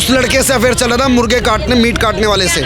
उस लड़के से अफेयर चल रहा था, मुर्गे काटने, मीट काटने वाले से।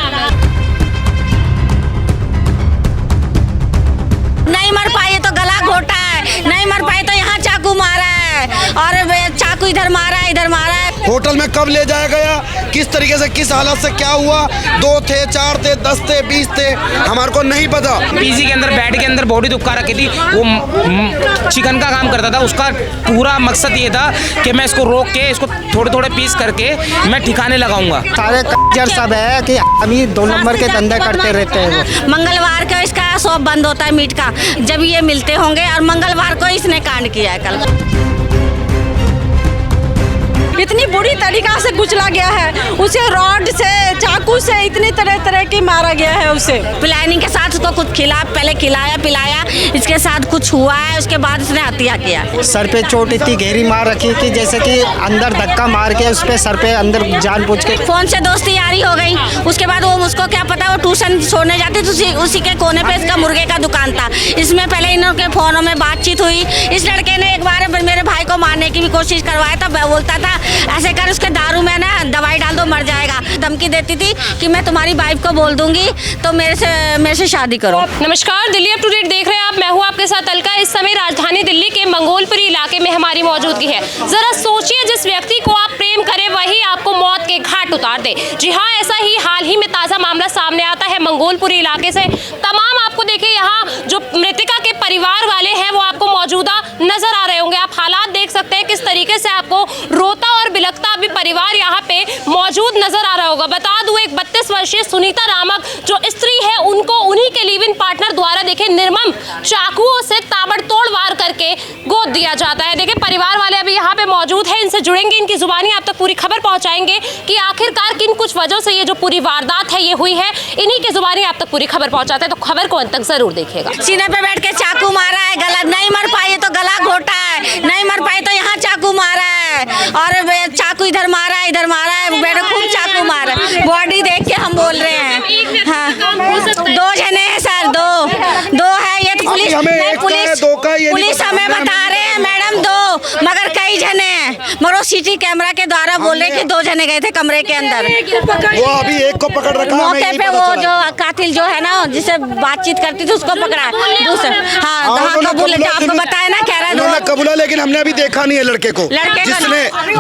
नहीं मर पाए तो गला घोटा है, नहीं मर पाए तो यहाँ चाकू मारा है, और चाकू इधर मारा है, इधर मारा है। होटल में कब ले जाया गया, किस तरीके से, किस हालत से, क्या हुआ, 2 थे, 4 थे, 10 थे, 20 थे, हमारे को नहीं पता। पीजी के अंदर, बेड के अंदर बॉडी दुबका रखी थी, वो चिकन का काम करता था। उसका पूरा मकसद ये था कि मैं इसको रोक के, इसको थोड़े थोड़े पीस करके मैं ठिकाने लगाऊंगा। सारे कच्चर सब है कि अभी 2 नंबर के धंधे करते रहते हैं। मंगलवार को इसका शॉप बंद होता है मीट का, जब ये मिलते होंगे, और मंगलवार को इसने कांड किया है कल। इतनी बुरी तरीका से कुचला गया है, उसे रॉड से, चाकू से, इतनी तरह तरह की मारा गया है उसे। प्लानिंग के साथ उसको कुछ पहले खिलाया पिलाया, इसके साथ कुछ हुआ है, उसके बाद उसने हत्या किया। सर पे चोट इतनी गहरी मार रखी कि जैसे कि अंदर धक्का मार के उस पे सर पे अंदर जानबूझ के। फोन से दोस्ती यारी हो गई, उसके बाद वो उसको क्या पता, वो ट्यूशन छोड़ने जाती थी, उसी के कोने पे इसका मुर्गे का दुकान था। इसमें पहले इन के फोनों में बातचीत हुई। इस लड़के ने एक बार मेरे भाई को मारने की भी कोशिश करवाया था, बोलता था ऐसे कर उसके दारू में ना दवाई डाल दो, मर जाएगा। धमकी देती थी कि मैं तुम्हारी वाइफ को बोल दूंगी तो मेरे से शादी करो। नमस्कार, दिल्ली अप टू डेट देख रहे हैं आप, मैं हूं आपके साथ अलका। इस समय राजधानी दिल्ली के मंगोलपुरी इलाके में हमारी मौजूदगी है। जरा सोचिए, जिस व्यक्ति को आप प्रेम करें वही आपको मौत के घाट उतार दे। जी हाँ, ऐसा ही हाल ही में ताजा मामला सामने आता है मंगोलपुरी इलाके से। तमाम आपको देखिए यहाँ जो मृतका के परिवार वाले हैं वो आपको मौजूदा नजर आ रहे होंगे। आप हालात देख सकते हैं किस तरीके से आपको रोता और बिलखता अभी परिवार यहाँ पे मौजूद नजर आ रहा होगा। बता दूं, एक 32 वर्षीय सुनीता नामक जो स्त्री है, उनको उन्हीं के लिव इन पार्टनर द्वारा देखिए निर्मम चाकुओं से ताबड़तोड़ वार करके गोद दिया जाता है। देखिए परिवार वाले अभी यहाँ पे मौजूद है, इनसे जुड़ेंगे, इनकी जुबानी आप तक पूरी खबर पहुंचाएंगे कि आखिरकार किन कुछ वजहों से ये जो पूरी वारदात है ये हुई है। इन्हीं की जुबानी आप तक पूरी खबर पहुंचाते हैं, तो खबर को अंत तक जरूर देखिएगा। सीने पे बैठ के चाकू मारा है, गला नहीं मर पाए तो गला घोटा है, नहीं मर पाए तो यहाँ चाकू मारा है, और चाकू इधर मारा है, इधर मारा है, बेटे खूब चाकू मारा। बॉडी देख के हम बोल रहे हैं। हाँ, 2 जने हैं सर, दो है। ये तो पुलिस हमें बता रहे हैं मैडम 2, मगर कई जने हैं, मगर सीसी कैमरा के द्वारा बोले कि 2 जने गए थे कमरे के अंदर। वो अभी एक को पकड़ रखा है, मौके पे वो जो कातिल जो है ना, जिससे बातचीत करती थी, उसको पकड़ा है। दूसरा हाँ कबूल, आपको बताया ना, कह रहा है उन्होंने कबूला, लेकिन हमने अभी देखा नहीं है लड़के को,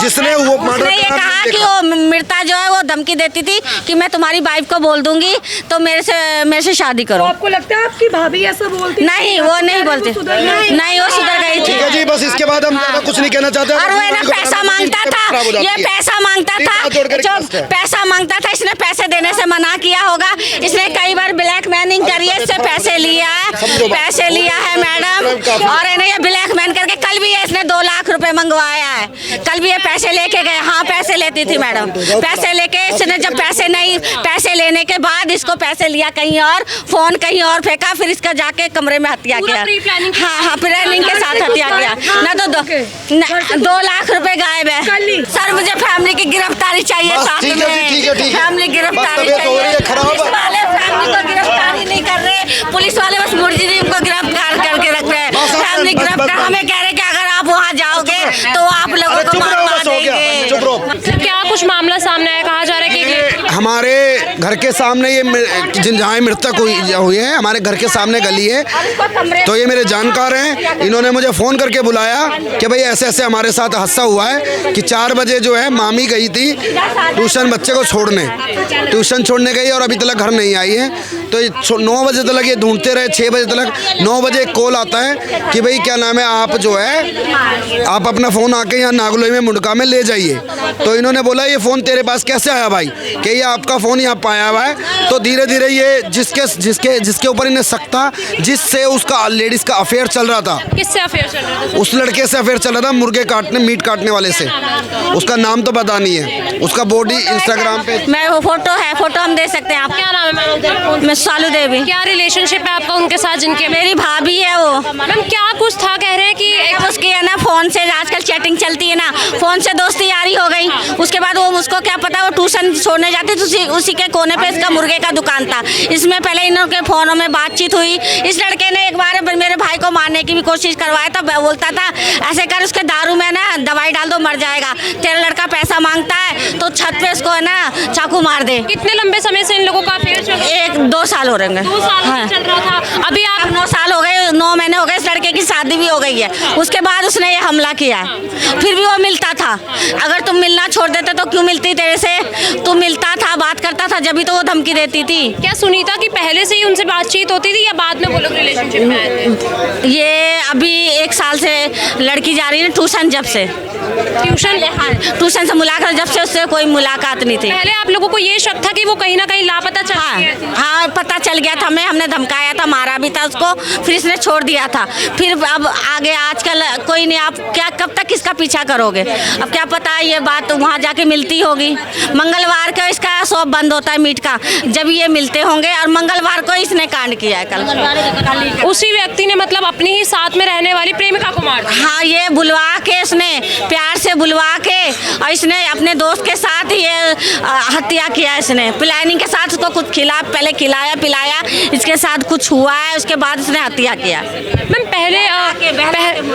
जिसने वो मर्डर ये कहा कि वो मृता जो है वो धमकी देती थी कि मैं तुम्हारी वाइफ को बोल दूंगी तो मेरे से शादी करो। आपको लगता है आपकी भाभी ऐसा बोलती? नहीं, वो नहीं बोलती, नहीं वो सुधर गई थी। ठीक है जी, बस इसके बाद हम ज़्यादा कुछ नहीं कहना चाहते। और वो ना पैसा मांगता था, ये पैसा मांगता था, जो पैसा मांगता था, इसने पैसे देने से मना किया होगा। इसने कई बार ब्लैकमेलिंग करी है, इससे पैसे लिया है मैडम, और इन्हें ये ब्लैकमेल करके कल भी इसने 2 लाख रुपए मंगवाया है। कल भी ये पैसे लेके गए। हाँ, पैसे लेती थी मैडम, पैसे लेके इसने जब पैसे लेने के बाद इसको पैसे लिया कहीं और, फोन कहीं और फेंका, फिर इसका जाके कमरे में हत्या किया। हाँ, प्लानिंग के साथ हत्या किया ना। तो 2 लाख रुपए गायब है सर। मुझे फैमिली की गिरफ्तारी चाहिए साथ में, फैमिली गिरफ्तारी चाहिए। पुलिस वाले फैमिली को गिरफ्तारी नहीं कर रहे, पुलिस वाले बस मुर्जिम को गिरफ्तार करके रख रहे हैं। फैमिली गिरफ्तार, हमें कह रहे कि अगर आप वहाँ जाओगे तो आप लोगों को मार देंगे। क्या कुछ मामला सामने आया, कहा जा रहा है कि हमारे घर के सामने ये जहाँ मृतक हुई है, हमारे घर के सामने गली है, तो ये मेरे जानकार हैं। इन्होंने मुझे फ़ोन करके बुलाया कि भाई ऐसे ऐसे हमारे साथ हादसा हुआ है कि 4 बजे जो है मामी गई थी ट्यूशन बच्चे को छोड़ने, ट्यूशन छोड़ने गई और अभी तक घर नहीं आई है। तो 9 बजे तक ये ढूंढते रहे, 6 बजे तक। 9 बजे एक कॉल आता है कि भाई क्या नाम है, आप जो है आप अपना फ़ोन आके यहाँ नागलोई में मुंडका में ले जाइए। तो इन्होंने बोला ये फ़ोन तेरे पास कैसे आया भाई, कि ये आपका फ़ोन यहाँ पाया हुआ है। तो धीरे धीरे ये जिसके ऊपर इन्हें शक था, जिससे उसका लेडीज़ का अफेयर चल रहा था, किससे अफेयर चल रहा था? उस लड़के से अफेयर चल रहा था, मुर्गे काटने, मीट काटने वाले से। उसका नाम तो पता नहीं है, उसका बॉडी इंस्टाग्राम पे मैं वो फोटो हम दे सकते हैं। आप क्या नाम है मैम? सालू देवी। क्या रिलेशनशिप है आपका उनके साथ, जिनके? मेरी भाभी है वो। मैम क्या कुछ था, कह रहे हैं कि अब उसकी है ना फोन से आजकल चैटिंग चलती है ना, फोन से दोस्ती यारी हो गई। उसके बाद वो उसको क्या पता वो ट्यूशन छोड़ने जाती थी, उसी के कोने पे इसका मुर्गे का दुकान था। इसमें पहले इन के फोनों में बातचीत हुई। इस लड़के ने एक बार मेरे भाई को मारने की भी कोशिश करवाया था। बोलता था ऐसे कर उसके दारू में ना दवाई डाल दो मर जाएगा, तेरा लड़का पैसा मांगता है तो छत पे उसको है ना चाकू मार दे। कितने लंबे समय से इन लोगों का अफेयर चल रहा है? 1-2 साल हो रहे हैं। 2 साल से चल रहा था। अभी आप 9 साल हो गए, 9 महीने हो गए, इस लड़के की शादी भी हो गई है। उसके बाद उसने ये हमला किया है। फिर भी वो मिलता था। अगर तुम मिलना छोड़ देते तो क्यों मिलती तेरे से? तू मिलता था, बात करता था, जब भी तो वो धमकी देती थी। क्या सुनीता की पहले से ही उनसे बातचीत होती थी या बाद में वो लोग रिलेशनशिप में आए थे? ये अभी 1 साल से लड़की जा रही है ट्यूशन, जब से ट्यूशन से मुलाकात, जब से उससे कोई मुलाकात नहीं थी। पहले आप लोगों को ये शक था कि वो कहीं ना कहीं लापता चल रही है? हाँ, पता चल गया था। हमने धमकाया था, मारा भी था उसको, फिर इसने छोड़ दिया था। फिर अब आगे आजकल कोई नहीं, आप क्या कब तक इसका पीछा करोगे? अब क्या पता ये बात वहाँ जाके मिलती होगी। मंगलवार को इसका शॉप बंद होता है मीट का, जब ये मिलते होंगे, और मंगलवार को इसने कांड किया है कल। उसी व्यक्ति ने मतलब अपनी ही साथ में रहने वाली प्रेमिका को मार दिया? हाँ, ये बुलवा के उसने प्यार से बुलवा के, और इसने अपने दोस्त के साथ ये हत्या किया। इसने प्लानिंग के साथ उसको कुछ पहले खिलाया पिलाया, इसके साथ कुछ हुआ है, उसके बाद उसने हत्या किया। मैम पहले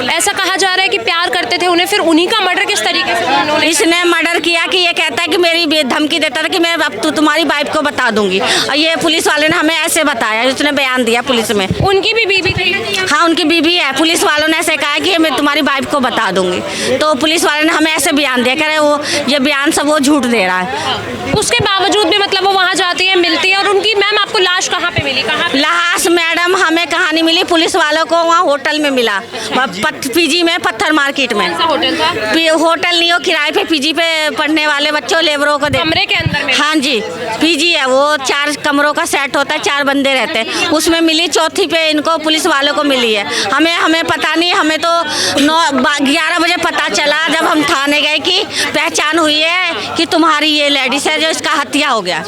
ऐसा कहा जा रहा है कि प्यार करते थे उन्हें, फिर उन्हीं का मर्डर किस तरीके से उन्होंने? इसने मर्डर किया कि ये कहता है कि मेरी धमकी देता था कि मैं अब तुम्हारी वाइफ को बता दूंगी, और ये पुलिस वाले ने हमें ऐसे बताया, उसने बयान दिया पुलिस में। उनकी भी बीवी थी? हाँ, उनकी बीवी है। पुलिस वालों ने ऐसे कहा कि मैं तुम्हारी वाइफ को बता दूंगी, तो पुलिस वाले ने हमें ऐसे बयान दिया। कह रहे वो ये बयान सब वो झूठ दे रहा है। उसके बावजूद भी मतलब वो वहाँ जाती है, मिलती है। और उनकी मैम आपको लाश कहाँ पे मिली? कहाँ पे? लाश मैडम हमें कहाँ नहीं मिली, पुलिस वालों को वहाँ होटल में मिला, पीजी में, पत्थर मार्केट में। कौन सा होटल था? होटल नहीं, हो किराए पे पीजी पे पढ़ने वाले बच्चों लेबरों को दे। कमरे के अंदर में? हाँ जी, पीजी है वो, 4 कमरों का सेट होता है, 4 बंदे रहते हैं, उसमें मिली। चौथी पे इनको पुलिस वालों को मिली है। हमें पता नहीं, हमें तो 11 बजे पता चला जब हम थाने गए कि पहचान हुई है कि तुम्हारी ये लेडीज है जो इसका हत्या हो गया।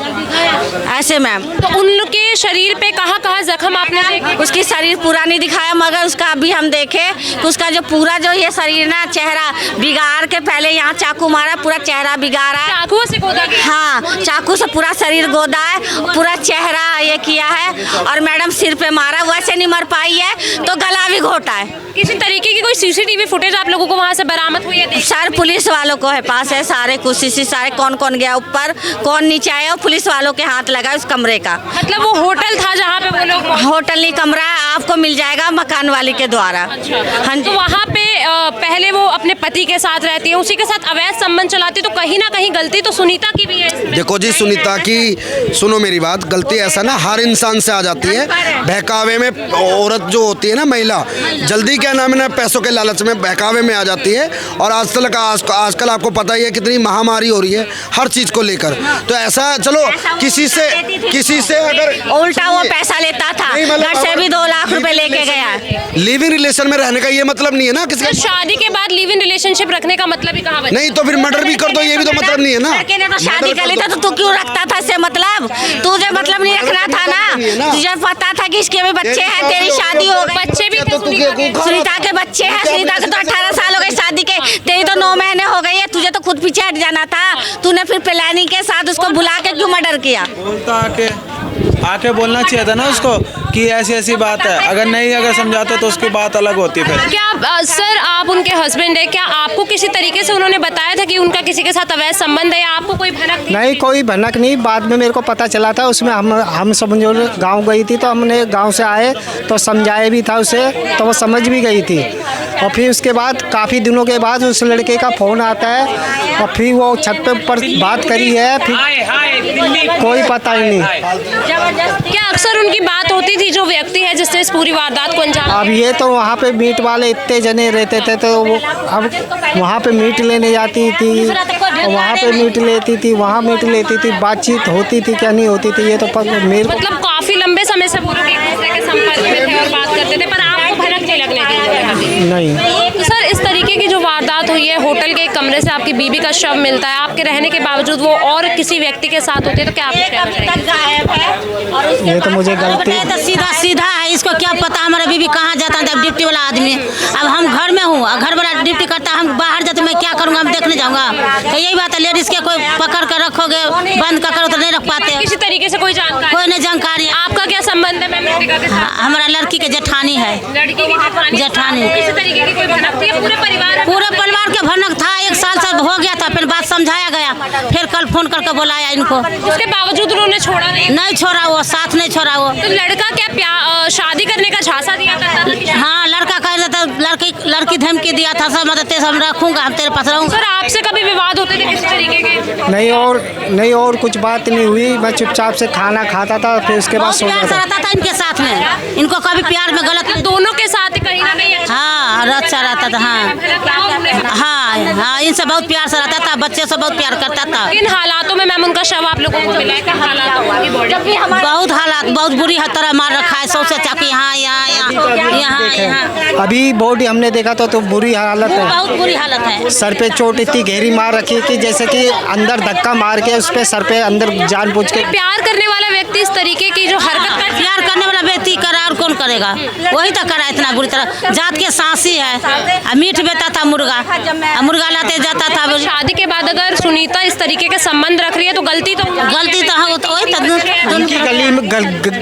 ऐसे मैम। तो उनके शरीर पे कहाँ जख्म आपने देखे? उसकी शरीर पूरा नहीं दिखाया, मगर उसका अभी हम देखे कि उसका जो पूरा जो ये शरीर ना, चेहरा बिगाड़ के, पहले यहाँ चाकू मारा, पूरा चेहरा बिगाड़ा है। चाकू से गोदा गया? हाँ, चाकू से पूरा शरीर गोदा है, पूरा चेहरा ये किया है। और मैडम सिर पे मारा, वैसे नहीं मर पाई है तो गला भी घोटा है। किसी तरीके की कोई सीसीटीवी फुटेज आप लोगों को वहाँ से बरामद हुई है? सर पुलिस वालों को है पास है सारे, कुछ सारे कौन कौन गया ऊपर, कौन नीचे आया, पुलिस वालों के हाथ लगा उस कमरे का। मतलब वो होटल था जहाँ पे वो लोग? होटल नहीं, कमरा आपको मिल जाएगा मकान वाली के द्वारा। हाँ जी। तो वहाँ पे पहले वो अपने पति के साथ रहती है, उसी के साथ अवैध संबंध चलाती, तो कहीं ना कहीं गलती तो सुनीता की भी है इसमें। देखो जी, सुनीता की सुनो मेरी बात, गलती ऐसा ना हर इंसान से आ जाती है। बहकावे में औरत जो होती है ना, महिला, जल्दी क्या नाम है ना, पैसों के लालच में बहकावे में आ जाती है। और आजकल आपको पता ही है कितनी महामारी हो रही है हर चीज़ को लेकर। तो ऐसा चलो किसी से अगर उल्टा वो पैसा लेता था, घर से भी 2 लाख रुपए लेके गया। लिव इन रिलेशन में रहने का ये मतलब नहीं है ना किसी तो शादी के बाद लिव इन रिलेशनशिप रखने का मतलब ही कहाँ बचा? नहीं, तो फिर मर्डर भी कर दो, ये भी तो मतलब नहीं है ना। लड़के ने तो शादी कर ली था, तो तू क्यों रखता था इससे मतलब? तुझे मतलब नहीं रखना था ना, तुझे पता था कि इसके भी बच्चे हैं, तेरी शादी हो गई। बच्चे भी थे सुनीता के बच्चे हैं, सुनीता के तो 18 साल हो गए शादी के, तेरी तो 9 महीने हो गई है। तुझे तो खुद पीछे हट जाना था, तूने फिर प्लानिंग के साथ उसको बुला के क्यों मर्डर किया? बोलता आके बोलना चाहिए था ना उसको कि ऐसी बात है। अगर समझाते तो उसकी बात अलग होती। फिर क्या सर आप उनके हस्बैंड है, क्या आपको किसी तरीके से उन्होंने बताया था कि उनका किसी के साथ अवैध संबंध है, या आपको कोई भनक थी? नहीं, कोई भनक नहीं। बाद में मेरे को पता चला था, उसमें हम सब जो गांव गई थी, तो हमने गांव से आए तो समझाया भी था उसे, तो वो समझ भी गई थी। और फिर उसके बाद काफ़ी दिनों के बाद उस लड़के का फ़ोन आता है, और फिर वो छत पे ऊपर बात करी है, फिर कोई पता ही नहीं। क्या अक्सर उनकी बात होती थी जो व्यक्ति है जिसने इस पूरी वारदात को अंजाम? अब ये तो वहाँ पे मीट वाले इतने जने रहते थे, तो वो अब वहाँ पे मीट लेने जाती थी, वहाँ पे मीट लेती थी, वहाँ मीट लेती थी, बातचीत होती थी क्या नहीं होती थी ये तो मेरे मतलब काफी लंबे समय से वो लोग एक दूसरे के संपर्क में थे और बात करते थे, पर आपको भनक तक नहीं लगने दी। नहीं। तो सर इस तरीके की जो वारदात हुई है, होटल के एक कमरे से आपकी बीबी का शव मिलता है, आपके रहने के बावजूद वो और किसी व्यक्ति के साथ होती है, तो क्या आप कहना चाहेंगे? ये तो मुझे गलती तो सीधा सीधा है, इसको क्या पता हमारा बीबी कहाँ जाता है ड्यूटी वाला आदमी। अब हम घर में हूँ, घर वाला ड्यूटी करता है, हम बाहर जाते मैं क्या करूँगा, हम देखने जाऊँगा। तो यही बात है, लेडीज के कोई पकड़ कर रखोगे, बंद कर तो नहीं रख पाते, किसी तरीके से कोई जानकारी? कोई नहीं जानकारी। आपका क्या संबंध है मैम मृतिका के साथ? हमारा लड़की के जेठानी है। लड़की की जेठानी। किसी तरीके की कोई भनक थी? पूरे परिवार के भनक था, 1 साल से हो गया था, फिर बात समझाया गया, फिर कल फोन करके बुलाया इनको, उसके बावजूद उन्होंने छोड़ा नहीं छोड़ा, वो साथ नहीं छोड़ा वो। तो लड़का क्या शादी करने का झांसा दिया करता था? हाँ, लड़का कह रहा था, लड़की धमकी दिया था, सब मतलब तेरे हम रखूंगा, हम तेरे पास रहूंगा। सर आपसे कभी विवाद होते थे किसी तरीके के? नहीं और कुछ बात नहीं हुई। मैं चुपचाप से खाना खाता था, फिर उसके बाद सो प्यार से जाता रहता था इनके साथ में, इनको कभी प्यार में गलत नहीं। दोनों के साथ कहीं ना कहीं हाँ, अच्छा रहता था। हाँ, इनसे बहुत प्यार से रहता था, बच्चे से बहुत प्यार करता था। इन हालातों में मैम उनका शव आप लोगों को मिला है? क्या हालात उनकी बॉडी? बहुत हालात, बहुत बुरी तरह मार रखा है, सौसे चाकू यहाँ। अभी बॉडी हमने देखा तो बुरी हालत है, बहुत बुरी हालत है। सर पे चोट इतनी गहरी मार रखी है कि जैसे कि अंदर धक्का मार के उस पे सर पे अंदर जानबूझ के। प्यार करने वाला व्यक्ति इस तरीके की जो हरकत कर प्यार करने वाला व्यक्ति करा और कौन करेगा? वही तो करा इतना बुरी तरह। जात के सांसी है, मीट बेचता था मुर्गा लाते जाता था। शादी के बाद अगर सुनीता इस तरीके के संबंध रख रही है तो गलती तो वही तो उनकी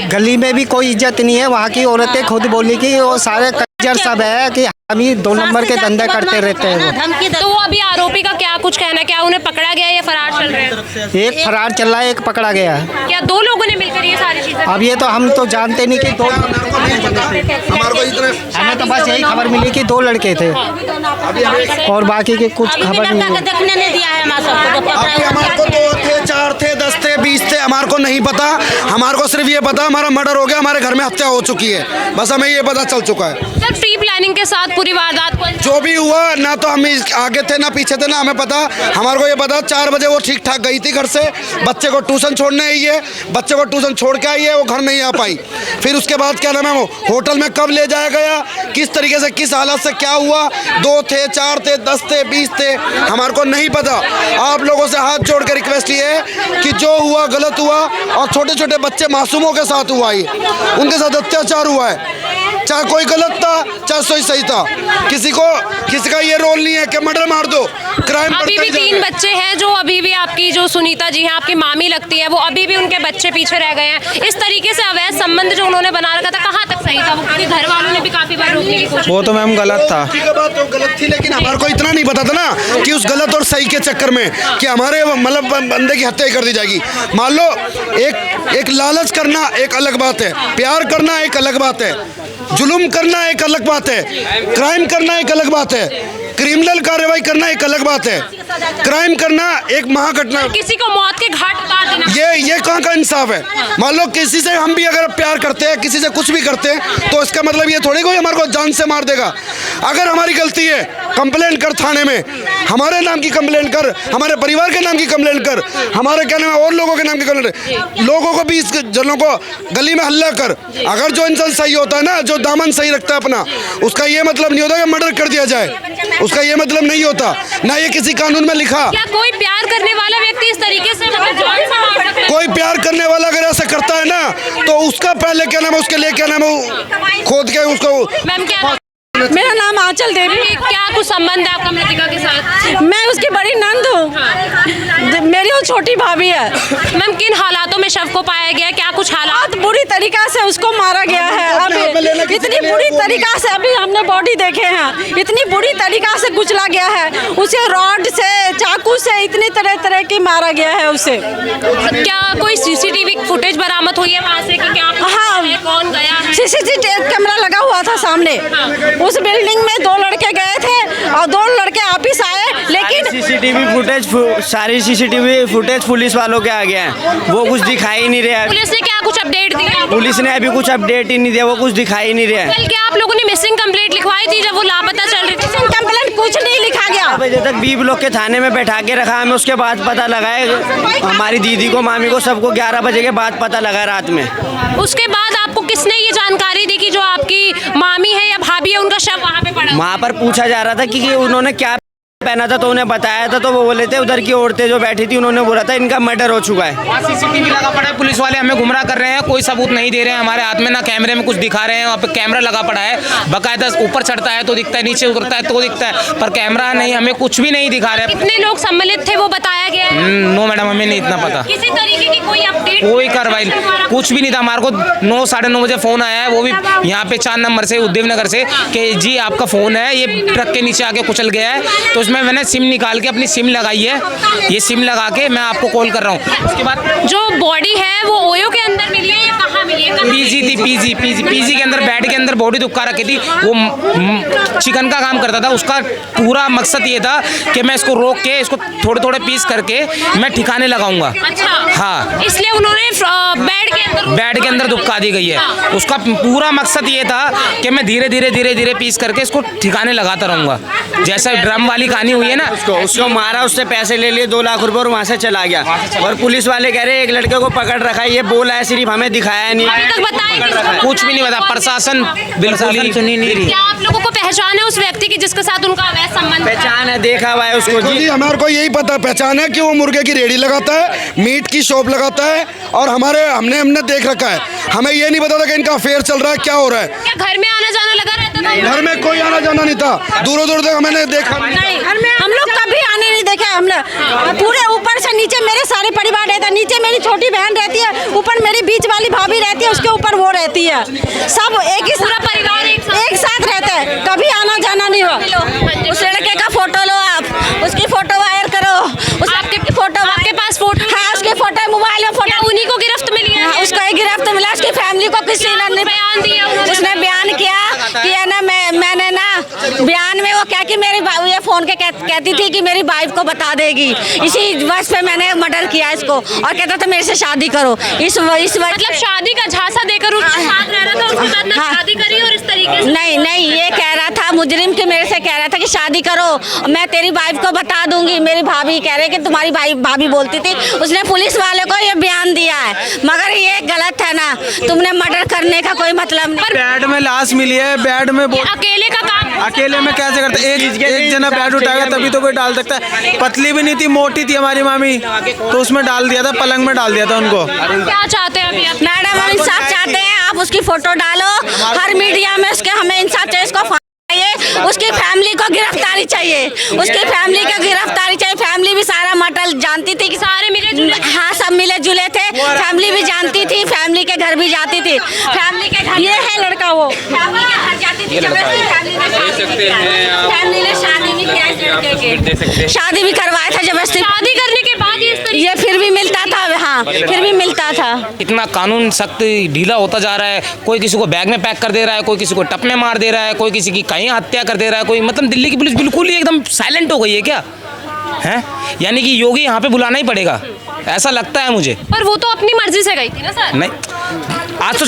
गली में भी कोई इज्जत नहीं है। वहाँ की औरतें खुद बोली कि वो सारे कज्जर सब है कि हम ही 2 नंबर के धंधे करते रहते हैं। तो वो अभी आरोपी का क्या कुछ कहना है? क्या उन्हें पकड़ा गया या फरार चल रहे हैं? एक फरार चल रहा है, एक पकड़ा गया है। क्या 2 लोगों ने मिलकर ये सारी चीजें? अब ये तो हम तो जानते नहीं कि 2, हमें तो बस यही खबर मिली कि 2 लड़के थे और बाकी के कुछ खबर नहीं है। देखने नहीं दिया है हमारे को 2 थे, 4 थे, 10 थे, 20 थे, हमारे को नहीं पता। हमारे को सिर्फ ये पता हमारा मर्डर हो गया, हमारे घर में हत्या हो चुकी है, बस हमें ये पता चल चुका है। सर प्री प्लानिंग के साथ पूरी वारदात को जो भी हुआ ना तो हम आगे थे ना पीछे थे ना हमें पता। हमारे को ये पता 4 बजे वो ठीक ठाक गई थी घर से, बच्चे को ट्यूशन छोड़ने आई है, बच्चे को ट्यूशन छोड़ के आई है, वो घर नहीं आ पाई। फिर उसके बाद क्या नाम है, वो होटल में कब ले जाया गया, किस तरीके से, किस हालत से क्या हुआ, 2 थे, 4 थे, 10 थे, 20 थे, हमारे को नहीं पता। आप लोगों से हाथ जोड़ के रिक्वेस्ट ये है कि जो हुआ गलत हुआ, और छोटे छोटे बच्चे मासूमों के साथ हुआ, ये उनके साथ अत्याचार हुआ है। चाहे कोई गलत था चाहे कोई सही था, किसी का ये रोल नहीं है कि मर्डर मार दो, क्राइम अभी भी 3 बच्चे हैं जो अभी भी आपकी जो सुनीता जी हैं आपकी मामी लगती है, वो अभी भी उनके बच्चे पीछे रह गए हैं। इस तरीके से अवैध संबंध जो उन्होंने बना रखा था, कहाँ तक सही था? वो क्योंकि घर वालों ने भी काफी बार रोकने की कोशिश। वो तो मैम गलत था, बात तो गलत थी, लेकिन हमारे को इतना नहीं पता था ना कि उस गलत और सही के चक्कर में कि हमारे मतलब बंदे की हत्या कर दी जाएगी। मान लो एक लालच करना एक अलग बात है, प्यार करना एक अलग बात है, जुल्म करना एक अलग बात है, क्राइम करना एक अलग बात है, क्रिमिनल कार्रवाई करना एक अलग बात है, क्राइम करना एक महाघटना, किसी को मौत के घाट उतार देना, ये कहाँ का इंसाफ है? मान लो किसी से हम भी अगर प्यार करते हैं, किसी से कुछ भी करते हैं, तो इसका मतलब ये थोड़ी कोई हमारे को जान से मार देगा। अगर हमारी गलती है, कंप्लेंट कर थाने में, हमारे नाम की कंप्लेंट कर, हमारे परिवार के नाम की कंप्लेंट कर, हमारे कहने में और लोगों के नाम की कंप्लेंट, लोगों को भी इस जनों को गली में हल्ला कर। अगर जो इंसान सही होता है ना, जो दामन सही रखता है अपना, उसका ये मतलब नहीं होता कि मर्डर कर दिया जाए, उसका ये मतलब नहीं होता, ना ये किसी कानून में लिखा। क्या कोई प्यार करने वाला व्यक्ति इस तरीके से मतलब जान से मार सकता है? कोई प्यार करने वाला अगर ऐसा करता है ना, तो उसका पहले क्या नाम है, उसके लिए क्या नाम है, खोद के उसको। मैम क्या मेरा नाम आंचल देवी। क्या कुछ संबंध है आपका मृतिका के साथ? मैं उसकी बड़ी नंद हूँ, मेरी वो छोटी भाभी है। मैम किन हालातों में शव को पाया गया? क्या कुछ हालात? बुरी तरीका से उसको मारा गया है। अभी इतनी बुरी तरीका से, अभी हमने बॉडी देखे हैं, इतनी बुरी तरीका से कुचला गया है, उसे रॉड से, चाकू से, इतनी तरह की मारा गया है उसे। क्या कोई सीसीटीवी फुटेज बरामद हुई है वहाँ से कि क्या? हाँ, कौन गया है? सीसीटीवी कैमरा लगा हुआ था सामने। उस बिल्डिंग में 2 लड़के गए थे और 2 लड़के वापिस आए, लेकिन सारी सीसीटीवी फुटेज पुलिस वालों के आ गए हैं, वो कुछ दिखाई नहीं रहा है। पुलिस ने क्या कुछ अपडेट दिया? पुलिस ने अभी कुछ अपडेट ही नहीं दिया, वो कुछ दिखाई नहीं रहा है। कल क्या आप लोगों ने मिसिंग कंप्लेंट लिखवाई थी जब वो लापता चल रही थी? मिसिंग कंप्लेंट कुछ नहीं लिखा गया। 12 बजे तक 20 लोग के थाने में बैठा के रखा हमें, उसके बाद पता लगा है हमारी दीदी को, मामी को, सबको 11 बजे के बाद पता लगा रात में। उसके बाद आपको किसने ये जानकारी दी कि जो आपकी मामी है या भाभी है उनका शव वहाँ पे पड़ा? वहाँ पर पूछा जा रहा था कि उन्होंने क्या पहना था, तो उन्हें बताया था, तो वो बोले थे उधर की औरतें जो बैठी थी उन्होंने बोला था इनका मर्डर हो चुका है। वहाँ सीसीटीवी लगा पड़ा है, पुलिस वाले हमें गुमराह कर रहे हैं, कोई सबूत नहीं दे रहे हैं हमारे हाथ में, ना कैमरे में कुछ दिखा रहे हैं। वहाँ पे कैमरा लगा पड़ा है बकायदा, ऊपर चढ़ता है तो दिखता है, नीचे उतरता है तो दिखता है, पर कैमरा नहीं, हमें कुछ भी नहीं दिखा रहे। कितने लोग सम्मिलित थे वो बताया गया है? नो मैडम, हमें नहीं इतना पता। किसी तरीके की कोई अपडेट, कोई कार्रवाई कुछ भी नहीं था। हमारे को 9 साढ़े 9 बजे फ़ोन आया है, वो भी यहाँ पे 4 नंबर से, उद्योग नगर से, कि जी आपका फ़ोन है, ये ट्रक के नीचे आके कुचल गया है। तो उसमें मैंने सिम निकाल के अपनी सिम लगाई है, ये सिम लगा के मैं आपको कॉल कर रहा हूँ। उसके बाद जो बॉडी है वो ओयो के अंदर मिली है या कहाँ मिली है? पीजी थी, पीजी के अंदर, बेड के अंदर बॉडी दुबका रखी थी। वो चिकन का काम करता था, उसका पूरा मकसद ये था कि मैं इसको रोक के इसको थोड़े थोड़े पीस करके मैं ठिकाने लगाऊंगा। अच्छा, हाँ, इसलिए उन्होंने बेड के अंदर दुबका दी गई है। उसका पूरा मकसद ये था कि मैं धीरे धीरे पीस करके इसको ठिकाने लगाता रहूंगा। जैसा ड्रम वाली कहानी हुई है ना, उसको मारा, उससे पैसे ले लिए 2 लाख रुपए और वहाँ से चला गया। और पुलिस वाले कह रहे हैं एक लड़के को पकड़ रखा है, ये बोला है सिर्फ, हमें दिखाया नहीं, कुछ भी नहीं पता। प्रशासन बिल्कुल ही सुनी नहीं रही। क्या आप लोगों को पहचान है उस व्यक्ति की जिसके साथ उनका अवैध संबंध? पहचान है, देखा हुआ है उसको जी, हमारे को यही पता पहचान है कि वो मुर्गे की रेडी लगाता है, मीट की शॉप लगाता है, और हमने देख रखा है। हमें ये नहीं पता था कि इनका अफेयर चल रहा है, क्या हो रहा है। क्या घर में आना जाना लगा रहता था? घर में कोई आना जाना नहीं था, दूर दूर तक मैंने देखा नहीं, हम लोग कभी आने नहीं देखे। हम लोग पूरे ऊपर से नीचे मेरे सारे परिवार रहता है, नीचे मेरी छोटी बहन रहती है, ऊपर मेरी बीच वाली भाभी रहती है, उसके ऊपर वो रहती है, सब एक ही पूरा परिवार एक साथ रहता है, कभी आना जाना नहीं हुआ। उस लड़के का फोटो लो आप, उसकी फोटो वायर करो, उस आपके फोटो, आपके पास फोटो? हाँ, उसके फोटो मोबाइल में फोटो। उन्हीं को गिरफ्त मिली है? हाँ, उसको एक गिरफ्त मिला, उसकी फैमिली को किसी ने बयान दिया? उसने बयान किया कि है ना, मैंने ना बयान में वो क्या कि मेरी ये फोन के कहती थी कि मेरी वाइफ को बता देगी, इसी बस पे मैंने मर्डर किया इसको, और कहता था मेरे से शादी करो। इस मतलब शादी का झांसा देकर उसके साथ रह रहा था, उसके साथ ना शादी करी और इस तरीके से? नहीं, ये कह रहा था मुजरिम कि मेरे से कह रहा था कि शादी करो, मैं तेरी वाइफ को बता दूंगी। मेरी भाभी कह रहे कि तुम्हारी भाभी बोलती थी। उसने पुलिस वाले को ये बयान दिया है, मगर ये गलत है ना, तुमने मर्डर करने का कोई मतलब नहीं। बेड में लाश मिली है, बेड में अकेले का काम, अकेले में कैसे करते? एक जना बेड उठाएगा तभी तो कोई डाल सकता है। पतली भी नहीं थी, मोटी थी हमारी मामी, तो उसमें डाल दिया था, पलंग में डाल दिया था उनको। क्या चाहते हैं अभी आप? मैडम, हम इंसाफ चाहते हैं, आप उसकी फोटो डालो हर मीडिया में, उसके हमें इंसाफ चाहिए, उसको उसकी फैमिली को गिरफ्तारी चाहिए, उसकी फैमिली को गिरफ्तारी चाहिए। फैमिली भी सारा मटल जानती थी कि सारे मिले जुले? हाँ, सब मिले जुले थे, फैमिली भी जानती थी, फैमिली के घर भी जाती थी, फैमिली के घर, ये है लड़का, वो फैमिली के घर जाती थी, फैमिली ने शादी भी किया इस लड़के के, शादी भी करवाया था जबरदस्ती। शादी करने के बाद ये फिर भी मिलता था, हाँ, फिर भी मिलता था। इतना कानून सख्त ढीला होता जा रहा है, कोई किसी को बैग में पैक कर दे रहा है, कोई किसी को टप में मार दे रहा है, कोई किसी की कहीं हत्या कर दे रहा है, कोई, मतलब दिल्ली की पुलिस बिल्कुल ही एकदम साइलेंट हो गई है क्या है? यानी कि योगी यहाँ पे बुलाना ही पड़ेगा, ऐसा लगता है मुझे। पर वो तो अपनी मर्जी से गई थी ना सर? नहीं, आज तो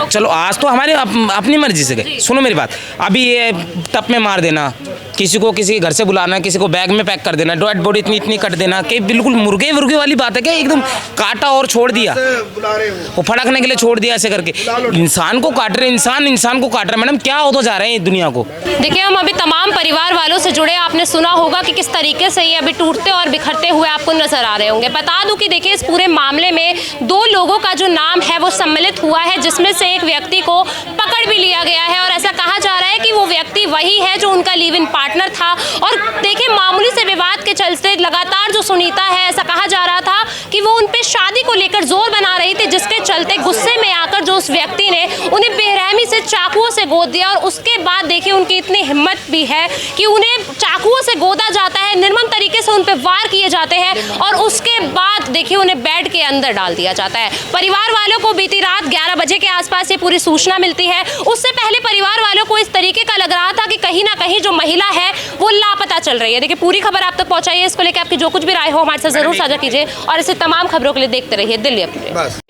चलो आज तो हमारी अपनी मर्जी से गए। सुनो मेरी बात, अभी ये टप में मार देना, किसी को किसी के घर से बुलाना, किसी को बैग में पैक कर देना, डेड बॉडी इतनी कट देना, कि बिल्कुल मुर्गे वाली बात है क्या? एकदम काटा और छोड़ दिया, वो फड़कने के लिए छोड़ दिया ऐसे करके। इंसान को काट रहे, इंसान को काट रहे। मैडम, क्या होता जा रहे हैं दुनिया को? देखिए, हम अभी तमाम परिवार वालों से जुड़े, आपने सुना होगा कि किस तरीके से ये अभी टूटते और बिखरते हुए आपको नजर आ रहे होंगे। बता दूं कि देखिए, इस पूरे मामले में 2 लोगों का जो नाम है वो सम्मिलित हुआ है, जिसमें से एक व्यक्ति को पकड़ भी लिया गया है, और ऐसा कहा जा रहा है कि वो व्यक्ति वही है जो उनका लिव इन पार्टनर था। और देखिए, मामूली से विवाद के चलते लगातार जो सुनीता है, ऐसा कहा जा रहा था कि वो उन पे शादी को लेकर जोर बना रही थी, जिसके चलते गुस्से में आकर जो उस व्यक्ति ने उन्हें बेरहमी से चाकुओं से गोद दिया। और उसके बाद देखिए, उनकी इतनी हिम्मत भी है कि उन्हें चाकुओं से गोदा जाता है, निर्मम तरीके से उन पे वार किए जाते हैं, और उसके बाद देखिए उन्हें बेड के अंदर डाल दिया जाता है। परिवार वालों को बीती रात 11 बजे के आसपास ये पूरी सूचना मिलती है। उससे पहले परिवार वालों को इस तरीके का लग रहा था कि कहीं ना कहीं जो महिला है वो लापता चल रही है। देखिए, पूरी खबर आप तक पहुंचाइए, इसको लेकर आपकी जो कुछ भी राय हो हमारे साथ जरूर साझा कीजिए, और ऐसे तमाम खबरों के लिए देखते रहिए दिल्ली अपडेट।